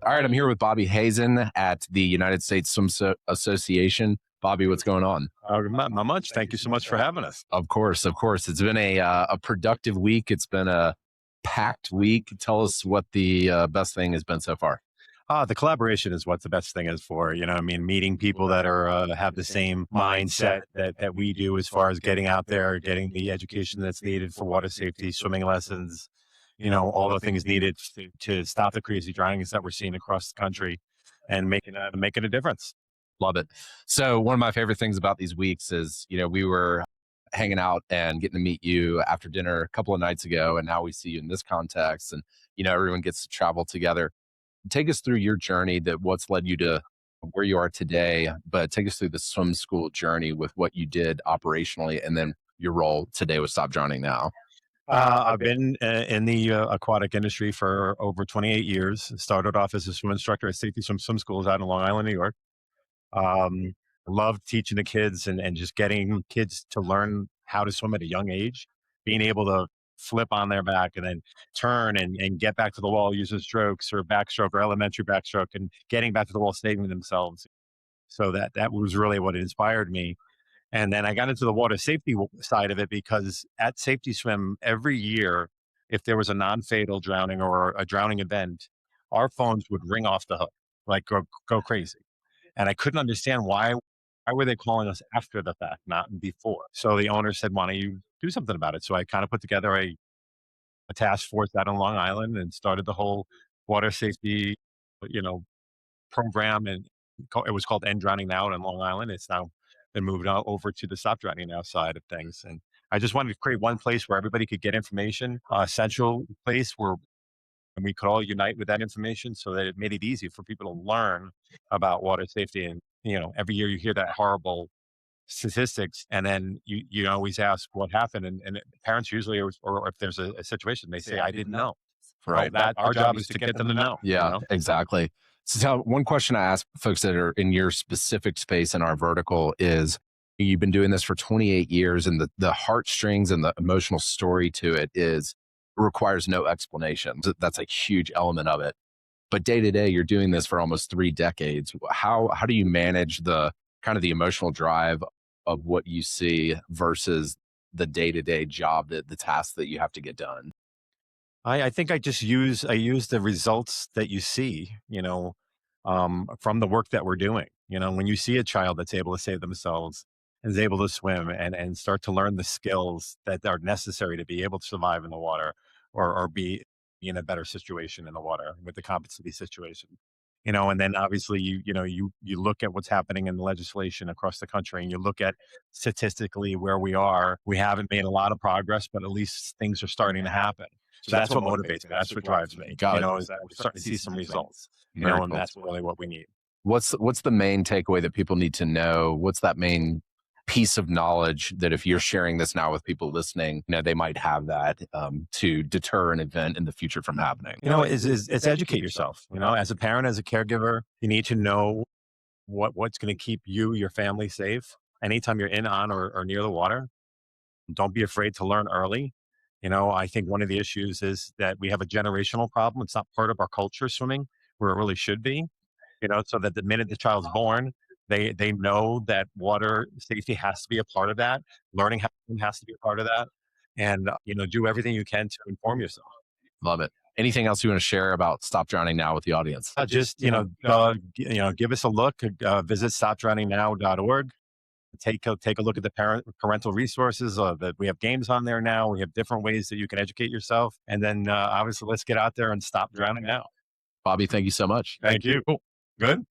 All right, I'm here with Bobby Hazen at the United States Association. Bobby, what's going on? Not much. Thank you so much for having us. Of course, of course. It's been a productive week. It's been a packed week. Tell us what the best thing has been so far. The collaboration is what the best thing is for. I mean, meeting people that are have the same mindset that we do as far as getting out there, getting the education that's needed for water safety, swimming lessons, all the things needed to stop the crazy drownings that we're seeing across the country and making a difference. Love it. So one of my favorite things about these weeks is, we were hanging out and getting to meet you after dinner a couple of nights ago, and now we see you in this context, and everyone gets to travel together. Take us through your journey, that what's led you to where you are today, but take us through the swim school journey with what you did operationally, and then your role today with Stop Drowning Now. I've been in the aquatic industry for over 28 years. Started off as a swim instructor at Safety Swim Schools out in Long Island, New York. Um, Loved teaching the kids and just getting kids to learn how to swim at a young age, being able to flip on their back and then turn and get back to the wall using strokes or backstroke or elementary backstroke and getting back to the wall, saving themselves. So that was really what inspired me. And then I got into the water safety side of it because at Safety Swim every year, if there was a non-fatal drowning or a drowning event, our phones would ring off the hook, like go crazy. And I couldn't understand why were they calling us after the fact, not before. So the owner said, "Why don't you do something about it?" So I kind of put together a task force out on Long Island and started the whole water safety, you know, program. And it was called End Drowning Now in Long Island. It's now been moved over to the Stop Drowning Now side of things. And I just wanted to create one place where everybody could get information, a central place where and we could all unite with that information so that it made it easy for people to learn about water safety. And, every year you hear that horrible statistics, and then you always ask what happened. And parents usually, or if there's a situation, they say, "I didn't know." Right. That our job is to get them to know. Yeah, exactly. So one question I ask folks that are in your specific space in our vertical is, you've been doing this for 28 years, and the heartstrings and the emotional story to it requires no explanation. That's a huge element of it. But day to day, you're doing this for almost 3 decades. How do you manage the kind of the emotional drive of what you see versus the day to day job, the tasks that you have to get done? I think I use the results that you see, from the work that we're doing. When you see a child that's able to save themselves and is able to swim and start to learn the skills that are necessary to be able to survive in the water or be in a better situation in the water with the competency situation. And then obviously you look at what's happening in the legislation across the country, and you look at statistically where we are. We haven't made a lot of progress, but at least things are starting to happen. So that's what motivates me. That's what drives me. Got it. Is that we're starting to see some results. Very And cool. that's really what we need. What's the main takeaway that people need to know? What's that main piece of knowledge that if you're sharing this now with people listening, they might have that to deter an event in the future from happening? Is it's educate yourself. As a parent, as a caregiver, you need to know what's going to keep you, your family safe. Anytime you're in, on, or near the water, don't be afraid to learn early. I think one of the issues is that we have a generational problem. It's not part of our culture, swimming, where it really should be. So that the minute the child's born, they know that water safety has to be a part of that. Learning how to swim has to be a part of that, and do everything you can to inform yourself. Love it. Anything else you want to share about Stop Drowning Now with the audience? Just give us a look. Visit stopdrowningnow.org. Take a look at the parental resources. That we have games on there now. We have different ways that you can educate yourself, and then obviously let's get out there and stop drowning now. Bobby, thank you so much. Thank you. Cool. Good.